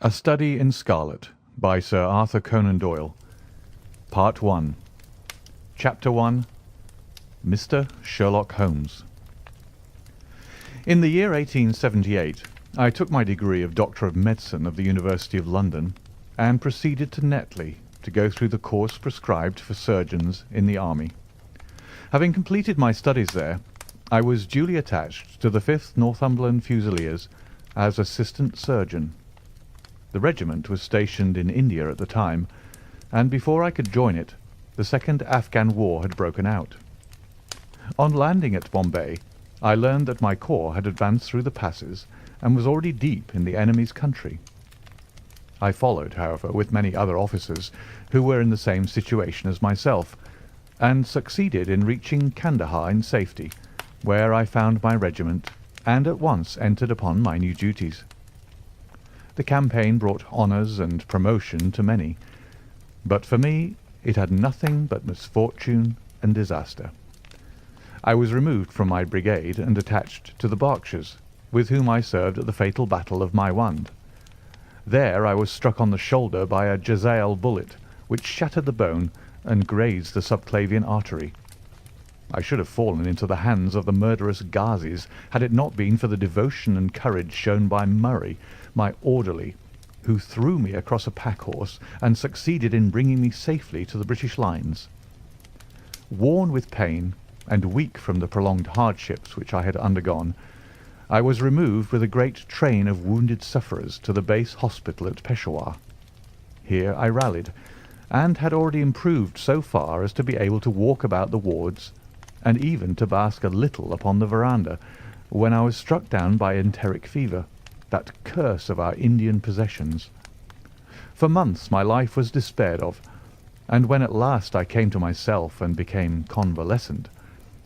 A Study in Scarlet by Sir Arthur Conan Doyle. Part 1. Chapter 1. Mr. Sherlock Holmes. In the year 1878, I took my degree of Doctor of Medicine of the University of London and proceeded to Netley to go through the course prescribed for surgeons in the army. Having completed my studies there, I was duly attached to the 5th Northumberland Fusiliers as assistant surgeon. The regiment was stationed in India at the time, and before I could join it, the Second Afghan War had broken out. On landing at Bombay, I learned that my corps had advanced through the passes and was already deep in the enemy's country. I followed, however, with many other officers who were in the same situation as myself, and succeeded in reaching Kandahar in safety, where I found my regiment and at once entered upon my new duties. The campaign brought honours and promotion to many, but for me it had nothing but misfortune and disaster. I was removed from my brigade and attached to the Berkshires, with whom I served at the fatal battle of Maiwand. There I was struck on the shoulder by a Jezail bullet, which shattered the bone and grazed the subclavian artery. I should have fallen into the hands of the murderous Ghazis had it not been for the devotion and courage shown by Murray, my orderly, who threw me across a pack-horse and succeeded in bringing me safely to the British lines. Worn with pain and weak from the prolonged hardships which I had undergone, I was removed with a great train of wounded sufferers to the base hospital at Peshawar. Here I rallied, and had already improved so far as to be able to walk about the wards and even to bask a little upon the veranda, when I was struck down by enteric fever, that curse of our Indian possessions. For months my life was despaired of, and when at last I came to myself and became convalescent,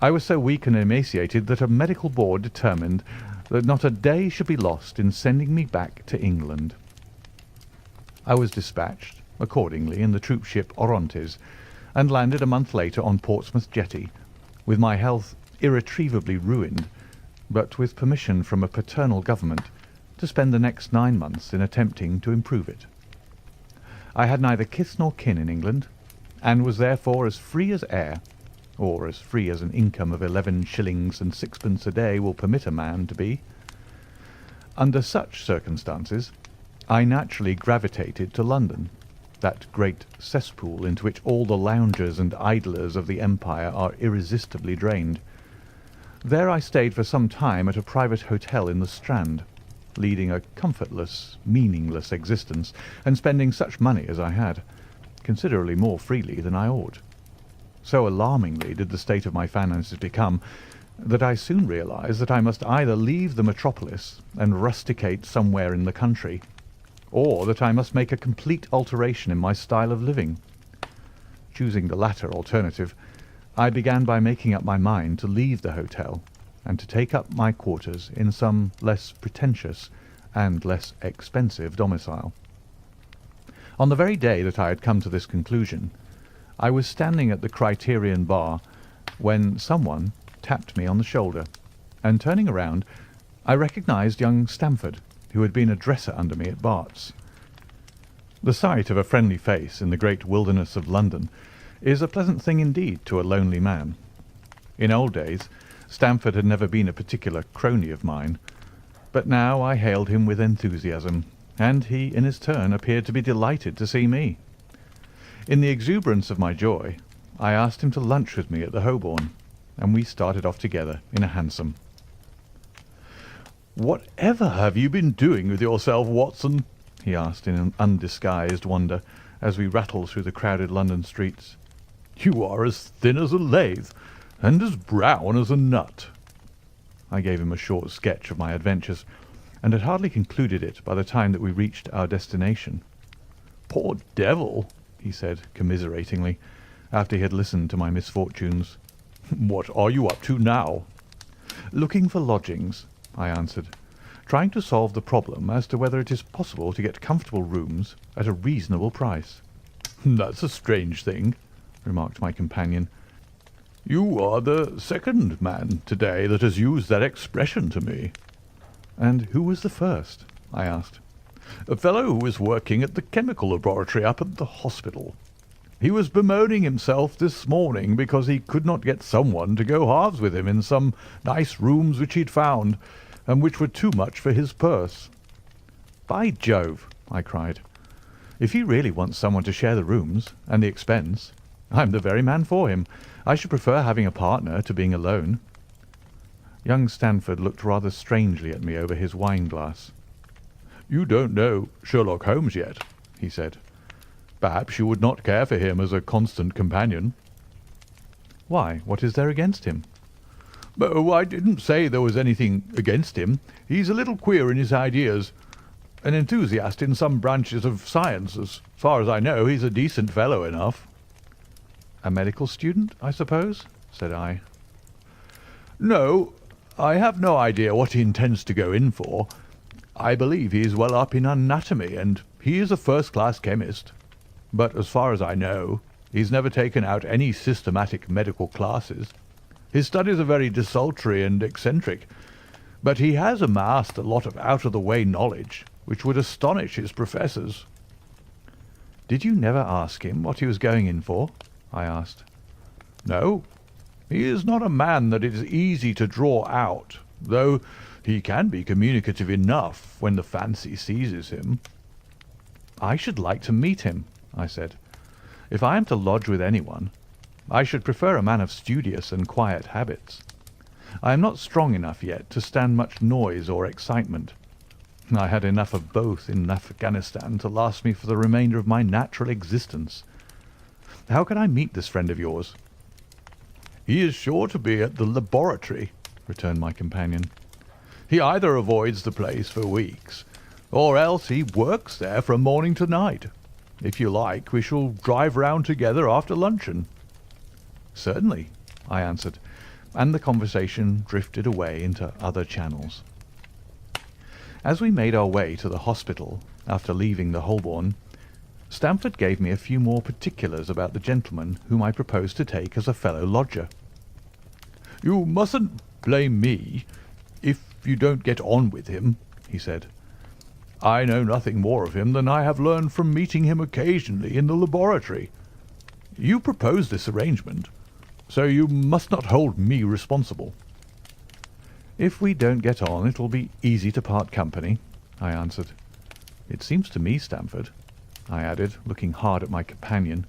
I was so weak and emaciated that a medical board determined that not a day should be lost in sending me back to England. I was dispatched, accordingly, in the troop ship Orontes, and landed a month later on Portsmouth jetty, with my health irretrievably ruined, but with permission from a paternal government to spend the next 9 months in attempting to improve it. I had neither kith nor kin in England, and was therefore as free as air, or as free as an income of 11 shillings and sixpence a day will permit a man to be. Under such circumstances, I naturally gravitated to London, that great cesspool into which all the loungers and idlers of the empire are irresistibly drained. There I stayed for some time at a private hotel in the Strand, leading a comfortless, meaningless existence, and spending such money as I had, considerably more freely than I ought. So alarmingly did the state of my finances become, that I soon realized that I must either leave the metropolis and rusticate somewhere in the country, or that I must make a complete alteration in my style of living. Choosing the latter alternative, I began by making up my mind to leave the hotel and to take up my quarters in some less pretentious and less expensive domicile. On the very day that I had come to this conclusion, I was standing at the Criterion bar when someone tapped me on the shoulder, and turning around, I recognized young Stamford, who had been a dresser under me at Bart's. The sight of a friendly face in the great wilderness of London is a pleasant thing indeed to a lonely man. In old days, Stamford had never been a particular crony of mine, but now I hailed him with enthusiasm, and he in his turn appeared to be delighted to see me. In the exuberance of my joy, I asked him to lunch with me at the Holborn, and we started off together in a hansom. "Whatever have you been doing with yourself, Watson?" he asked in an undisguised wonder, as we rattled through the crowded London streets. "You are as thin as a lathe, and as brown as a nut." I gave him a short sketch of my adventures, and had hardly concluded it by the time that we reached our destination. "Poor devil!" he said commiseratingly, after he had listened to my misfortunes. "What are you up to now?" "Looking for lodgings," I answered, trying to solve the problem as to whether it is possible to get comfortable rooms at a reasonable price. "That's a strange thing," remarked my companion. "You are the second man to-day that has used that expression to me." "And who was the first?" I asked. "A fellow who was working at the chemical laboratory up at the hospital. He was bemoaning himself this morning because he could not get someone to go halves with him in some nice rooms which he'd found, and which were too much for his purse." "By Jove!" I cried. "If he really wants someone to share the rooms and the expense, I'm the very man for him. I should prefer having a partner to being alone." Young Stamford looked rather strangely at me over his wine-glass. "You don't know Sherlock Holmes yet," he said. "Perhaps you would not care for him as a constant companion." "Why, what is there against him?" "Oh, I didn't say there was anything against him. He's a little queer in his ideas. An enthusiast in some branches of science. As far as I know, he's a decent fellow enough." "A medical student, I suppose?" said I. "No, I have no idea what he intends to go in for. I believe he is well up in anatomy, and he is a first-class chemist. But as far as I know, he's never taken out any systematic medical classes. His studies are very desultory and eccentric, but he has amassed a lot of out-of-the-way knowledge which would astonish his professors." "Did you never ask him what he was going in for?" I asked. "No. He is not a man that it is easy to draw out, though he can be communicative enough when the fancy seizes him." "I should like to meet him," I said. "If I am to lodge with anyone, I should prefer a man of studious and quiet habits. I am not strong enough yet to stand much noise or excitement. I had enough of both in Afghanistan to last me for the remainder of my natural existence. How can I meet this friend of yours?" "He is sure to be at the laboratory," returned my companion. "He either avoids the place for weeks, or else he works there from morning to night. If you like, we shall drive round together after luncheon." "Certainly," I answered, and the conversation drifted away into other channels. As we made our way to the hospital after leaving the Holborn, Stamford gave me a few more particulars about the gentleman whom I proposed to take as a fellow lodger. "You mustn't blame me if you don't get on with him," he said. "I know nothing more of him than I have learned from meeting him occasionally in the laboratory. You proposed this arrangement, so you must not hold me responsible." "If we don't get on, it will be easy to part company," I answered. "It seems to me, Stamford," I added, looking hard at my companion,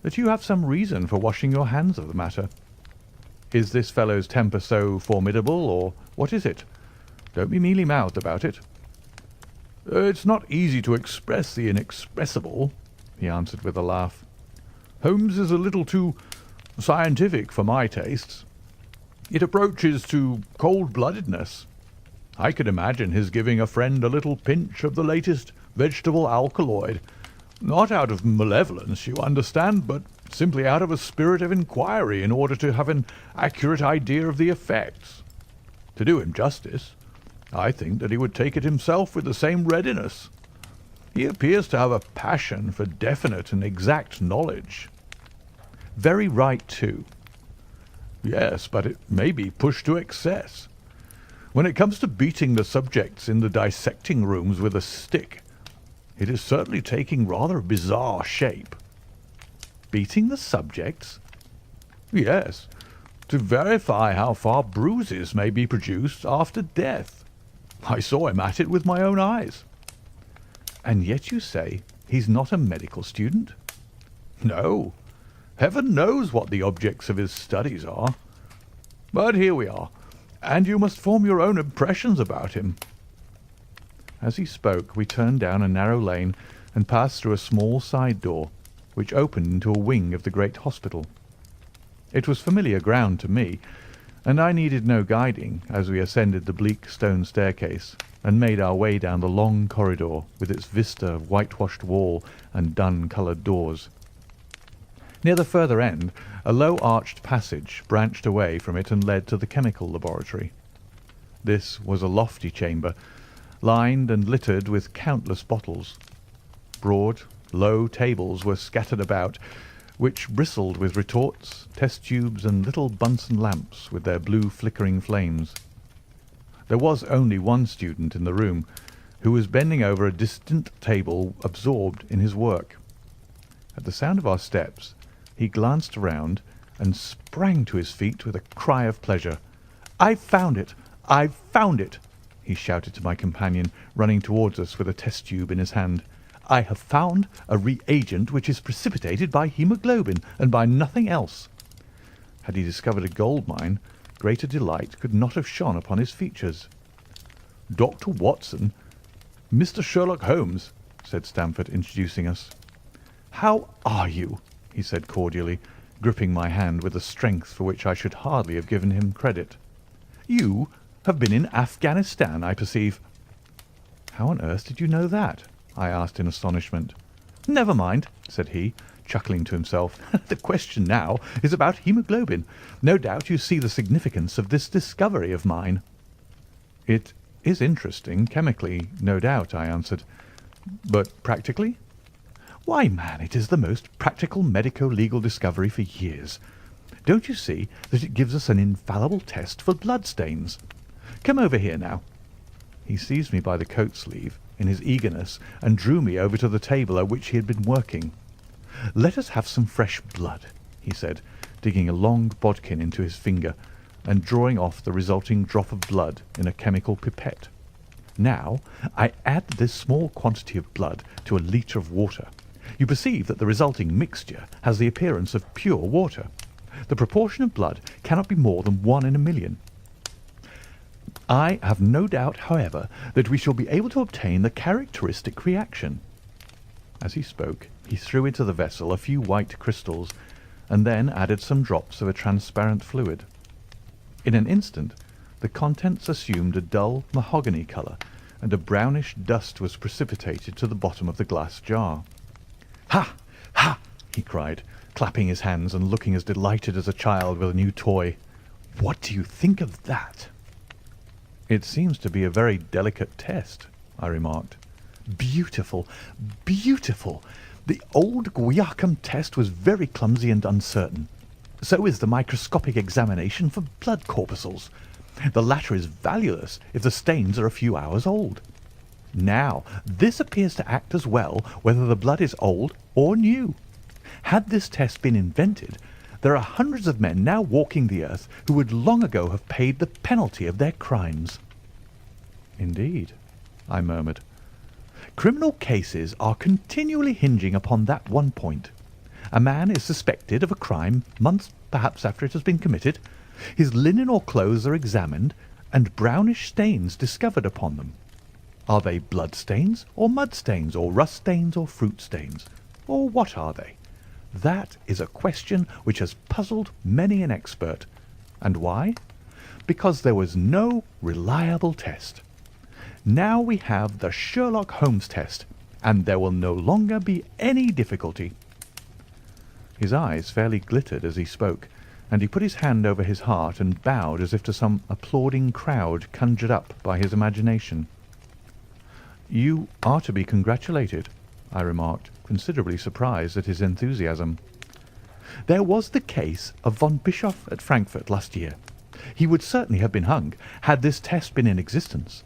"that you have some reason for washing your hands of the matter. Is this fellow's temper so formidable, or what is it? Don't be mealy-mouthed about it." "It's not easy to express the inexpressible," he answered with a laugh. "Holmes is a little too scientific for my tastes. It approaches to cold-bloodedness. I could imagine his giving a friend a little pinch of the latest vegetable alkaloid, not out of malevolence, you understand, but simply out of a spirit of inquiry in order to have an accurate idea of the effects. To do him justice, I think that he would take it himself with the same readiness. He appears to have a passion for definite and exact knowledge." "Very right, too." "Yes, but it may be pushed to excess. When it comes to beating the subjects in the dissecting rooms with a stick, it is certainly taking rather a bizarre shape." "Beating the subjects?" "Yes, to verify how far bruises may be produced after death. I saw him at it with my own eyes." "And yet you say he's not a medical student?" "No. Heaven knows what the objects of his studies are. But here we are, and you must form your own impressions about him." As he spoke, we turned down a narrow lane and passed through a small side door, which opened into a wing of the great hospital. It was familiar ground to me, and I needed no guiding as we ascended the bleak stone staircase and made our way down the long corridor with its vista of whitewashed wall and dun-coloured doors. Near the further end, a low-arched passage branched away from it and led to the chemical laboratory. This was a lofty chamber, lined and littered with countless bottles. Broad, low tables were scattered about, which bristled with retorts, test tubes, and little Bunsen lamps with their blue flickering flames. There was only one student in the room, who was bending over a distant table absorbed in his work. At the sound of our steps, he glanced around and sprang to his feet with a cry of pleasure. "I've found it! I've found it!" he shouted to my companion, running towards us with a test tube in his hand. "I have found a reagent which is precipitated by hemoglobin and by nothing else." Had he discovered a gold mine, greater delight could not have shone upon his features. "Dr. Watson, Mr. Sherlock Holmes," said Stamford, introducing us. "How are you?" he said cordially, gripping my hand with a strength for which I should hardly have given him credit. "You have been in Afghanistan, I perceive." "How on earth did you know that?" I asked in astonishment. "Never mind," said he, chuckling to himself. "The question now is about hemoglobin. No doubt you see the significance of this discovery of mine." "It is interesting, chemically, no doubt," I answered. "But practically?" "Why, man, it is the most practical medico-legal discovery for years. Don't you see that it gives us an infallible test for blood stains? Come over here now." He seized me by the coat sleeve in his eagerness and drew me over to the table at which he had been working. "Let us have some fresh blood," he said, digging a long bodkin into his finger and drawing off the resulting drop of blood in a chemical pipette. "Now I add this small quantity of blood to a litre of water. You perceive that the resulting mixture has the appearance of pure water. The proportion of blood cannot be more than 1 in a million. I have no doubt, however, that we shall be able to obtain the characteristic reaction." As he spoke, he threw into the vessel a few white crystals, and then added some drops of a transparent fluid. In an instant, the contents assumed a dull mahogany colour, and a brownish dust was precipitated to the bottom of the glass jar. "Ha! Ha!" he cried, clapping his hands and looking as delighted as a child with a new toy. "What do you think of that?" "It seems to be a very delicate test," I remarked. "Beautiful, beautiful. The old Guiacum test was very clumsy and uncertain. So is the microscopic examination for blood corpuscles. The latter is valueless if the stains are a few hours old. Now, this appears to act as well whether the blood is old or new. Had this test been invented, there are hundreds of men now walking the earth who would long ago have paid the penalty of their crimes." "Indeed," I murmured. "Criminal cases are continually hinging upon that one point. A man is suspected of a crime months perhaps after it has been committed. His linen or clothes are examined, and brownish stains discovered upon them. Are they blood stains, or mud stains, or rust stains, or fruit stains? Or what are they? That is a question which has puzzled many an expert. And why? Because there was no reliable test. Now we have the Sherlock Holmes test, and there will no longer be any difficulty." His eyes fairly glittered as he spoke, and he put his hand over his heart and bowed as if to some applauding crowd conjured up by his imagination. "You are to be congratulated," I remarked, considerably surprised at his enthusiasm. "There was the case of von Bischoff at Frankfurt last year. He would certainly have been hung had this test been in existence.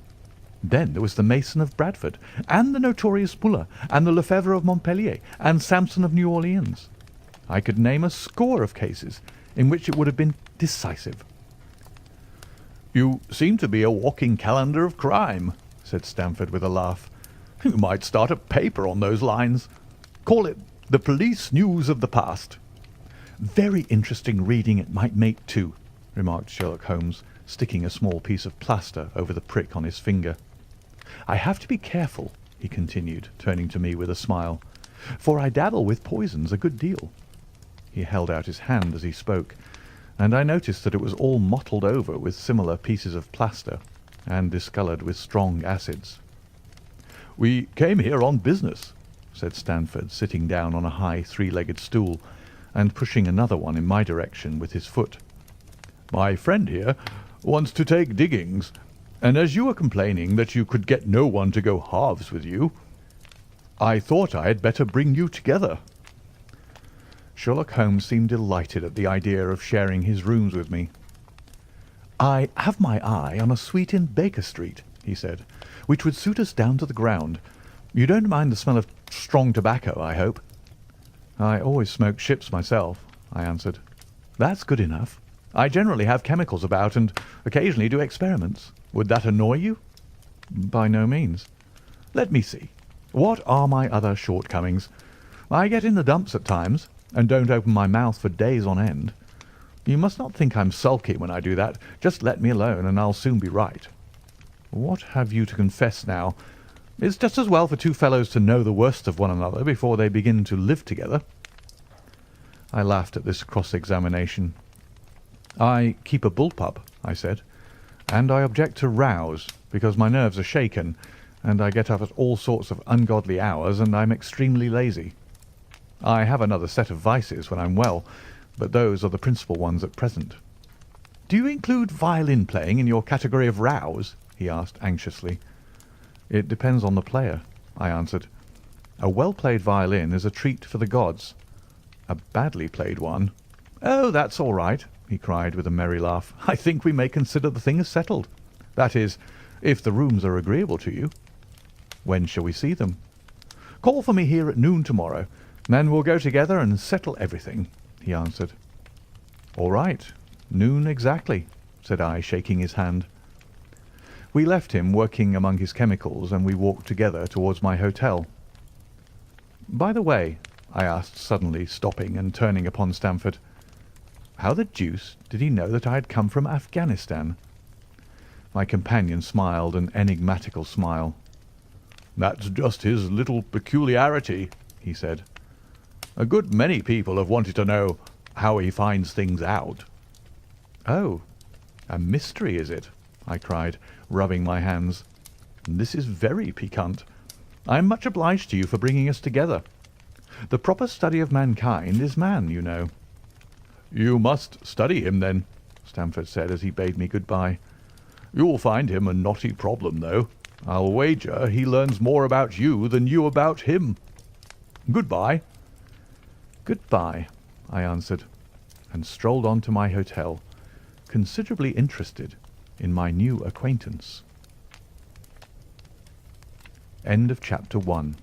Then there was the Mason of Bradford, and the notorious Muller, and the Lefebvre of Montpellier, and Samson of New Orleans. I could name a score of cases in which it would have been decisive." "You seem to be a walking calendar of crime," said Stamford with a laugh. "You might start a paper on those lines. Call it the Police News of the Past." "Very interesting reading it might make, too," remarked Sherlock Holmes, sticking a small piece of plaster over the prick on his finger. "I have to be careful," he continued, turning to me with a smile, "for I dabble with poisons a good deal." He held out his hand as he spoke, and I noticed that it was all mottled over with similar pieces of plaster, and discoloured with strong acids. "We came here on business," said Stamford, sitting down on a high three-legged stool and pushing another one in my direction with his foot. "My friend here wants to take diggings, and as you were complaining that you could get no one to go halves with you, I thought I had better bring you together." Sherlock Holmes seemed delighted at the idea of sharing his rooms with me. "I have my eye on a suite in Baker Street," he said, which would suit us down to the ground. You don't mind the smell of strong tobacco, I hope?" "I always smoke ships myself," I answered. "That's good enough. I generally have chemicals about and occasionally do experiments. Would that annoy you?" "By no means." "Let me see. What are my other shortcomings? I get in the dumps at times, and don't open my mouth for days on end. You must not think I'm sulky when I do that. Just let me alone, and I'll soon be right." "What have you to confess now? It's just as well for two fellows to know the worst of one another before they begin to live together." I laughed at this cross-examination. "I keep a bull-pup," I said, "and I object to rows because my nerves are shaken, and I get up at all sorts of ungodly hours, and I'm extremely lazy. I have another set of vices when I'm well, but those are the principal ones at present." "Do you include violin playing in your category of rows?" he asked anxiously. "It depends on the player," I answered. "A well-played violin is a treat for the gods. A badly played one—" "Oh, that's all right," he cried with a merry laugh. "I think we may consider the thing as settled. That is, if the rooms are agreeable to you." "When shall we see them?" "Call for me here at noon tomorrow. Then we'll go together and settle everything," he answered. "All right, noon exactly," said I, shaking his hand. We left him working among his chemicals, and we walked together towards my hotel. "By the way," I asked suddenly, stopping and turning upon Stamford, "how the deuce did he know that I had come from Afghanistan?" My companion smiled an enigmatical smile. "That's just his little peculiarity," he said. "A good many people have wanted to know how he finds things out." "Oh, a mystery, is it?" I cried, rubbing my hands. "This is very piquant. I am much obliged to you for bringing us together. The proper study of mankind is man, you know." "You must study him, then," Stamford said as he bade me good-bye. "You'll find him a knotty problem, though. I'll wager he learns more about you than you about him. Good-bye." "Good-bye," I answered, and strolled on to my hotel, considerably interested in my new acquaintance. End of chapter 1.